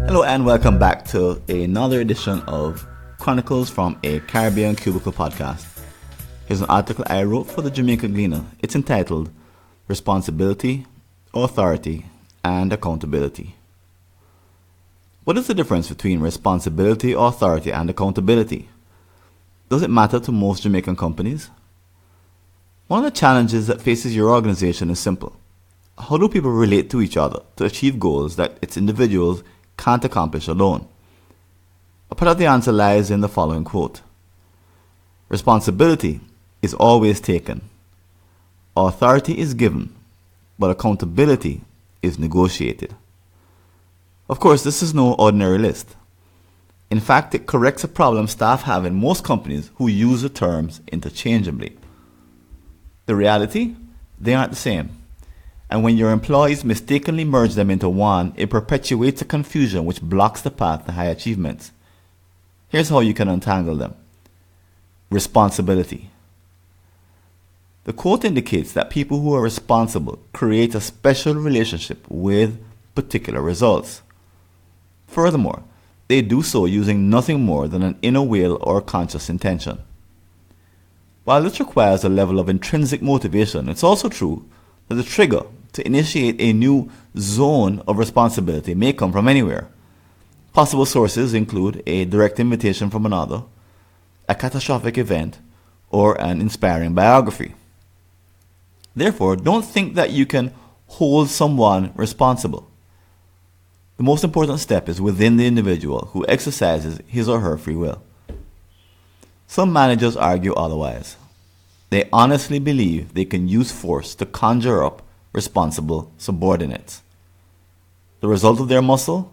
Hello and welcome back to another edition of Chronicles from a Caribbean Cubicle podcast. Here's an article I wrote for the Jamaica Gleaner. It's entitled Responsibility, Authority, and Accountability. What is the difference between responsibility, authority, and accountability? Does it matter to most Jamaican companies? One of the challenges that faces your organization is simple. How do people relate to each other to achieve goals that its individuals can't accomplish alone? A part of the answer lies in the following quote. Responsibility is always taken. Authority is given, but accountability is negotiated. Of course, this is no ordinary list. In fact, it corrects a problem staff have in most companies who use the terms interchangeably. The reality? They aren't the same. And when your employees mistakenly merge them into one, it perpetuates a confusion which blocks the path to high achievements. Here's how you can untangle them. Responsibility. The quote indicates that people who are responsible create a special relationship with particular results. Furthermore, they do so using nothing more than an inner will or conscious intention. While this requires a level of intrinsic motivation, it's also true that the trigger to initiate a new zone of responsibility may come from anywhere. Possible sources include a direct invitation from another, a catastrophic event, or an inspiring biography. Therefore, don't think that you can hold someone responsible. The most important step is within the individual who exercises his or her free will. Some managers argue otherwise. They honestly believe they can use force to conjure up responsible subordinates. The result of their muscle?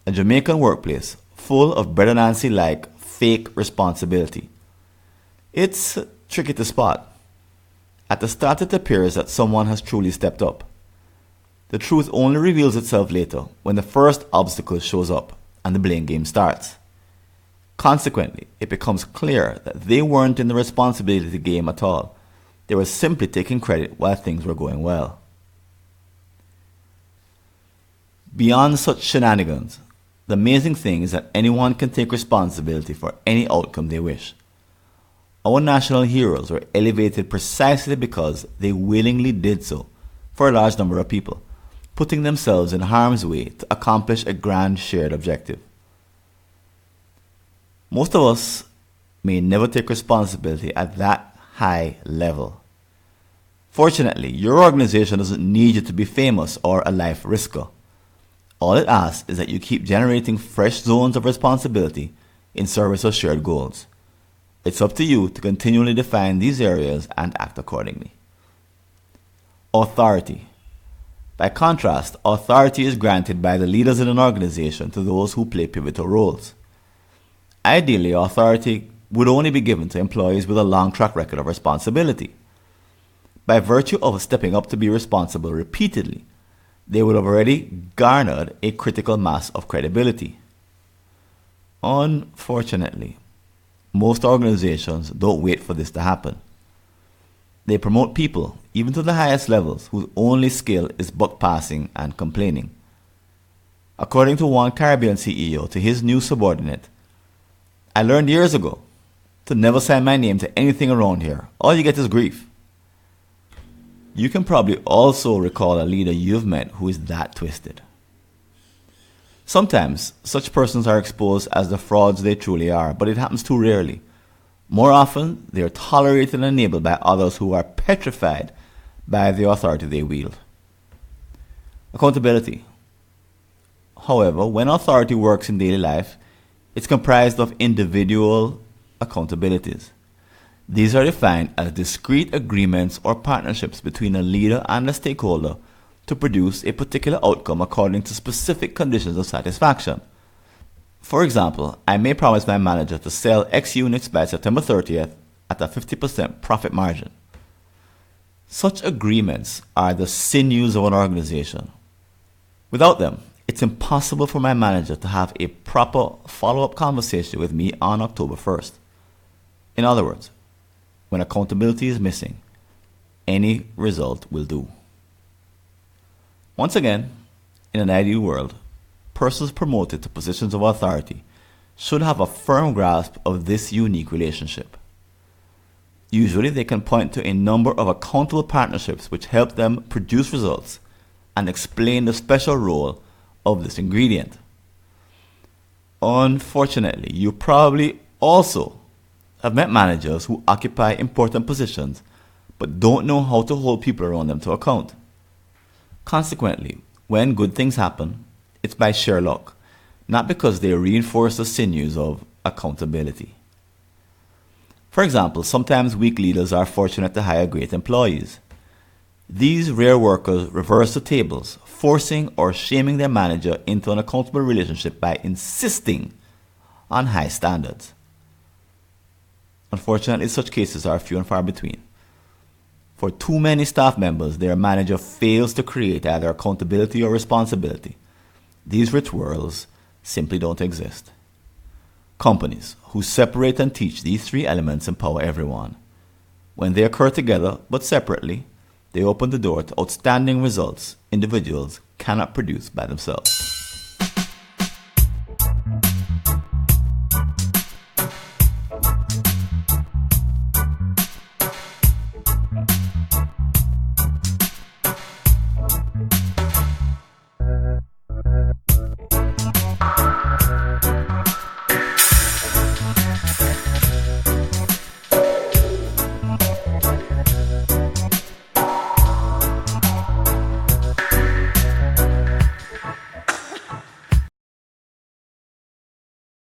A Jamaican workplace full of Brother Nancy-like fake responsibility. It's tricky to spot. At the start, it appears that someone has truly stepped up. The truth only reveals itself later when the first obstacle shows up and the blame game starts. Consequently, it becomes clear that they weren't in the responsibility game at all. They were simply taking credit while things were going well. Beyond such shenanigans, the amazing thing is that anyone can take responsibility for any outcome they wish. Our national heroes were elevated precisely because they willingly did so for a large number of people, putting themselves in harm's way to accomplish a grand shared objective. Most of us may never take responsibility at that high level. Fortunately, your organization doesn't need you to be famous or a life risker. All it asks is that you keep generating fresh zones of responsibility in service of shared goals. It's up to you to continually define these areas and act accordingly. Authority. By contrast, authority is granted by the leaders in an organization to those who play pivotal roles. Ideally, authority would only be given to employees with a long track record of responsibility. By virtue of stepping up to be responsible repeatedly, they would have already garnered a critical mass of credibility. Unfortunately, most organizations don't wait for this to happen. They promote people, even to the highest levels, whose only skill is buck passing and complaining. According to one Caribbean CEO to his new subordinate, I learned years ago to never sign my name to anything around here. All you get is grief. You can probably also recall a leader you've met who is that twisted. Sometimes, such persons are exposed as the frauds they truly are, but it happens too rarely. More often, they are tolerated and enabled by others who are petrified by the authority they wield. Accountability. However, when authority works in daily life, it's comprised of individual accountabilities. These are defined as discrete agreements or partnerships between a leader and a stakeholder to produce a particular outcome according to specific conditions of satisfaction. For example, I may promise my manager to sell X units by September 30th at a 50% profit margin. Such agreements are the sinews of an organization. Without them, it's impossible for my manager to have a proper follow-up conversation with me on October 1st. In other words, when accountability is missing, any result will do. Once again, in an ideal world, persons promoted to positions of authority should have a firm grasp of this unique relationship. Usually they can point to a number of accountable partnerships which help them produce results and explain the special role of this ingredient. Unfortunately, you probably also have met managers who occupy important positions but don't know how to hold people around them to account. Consequently, when good things happen, it's by sheer luck, not because they reinforce the sinews of accountability. For example, sometimes weak leaders are fortunate to hire great employees. These rare workers reverse the tables, forcing or shaming their manager into an accountable relationship by insisting on high standards. Unfortunately, such cases are few and far between. For too many staff members, their manager fails to create either accountability or responsibility. These rich worlds simply don't exist. Companies who separate and teach these three elements empower everyone. When they occur together but separately, they open the door to outstanding results individuals cannot produce by themselves.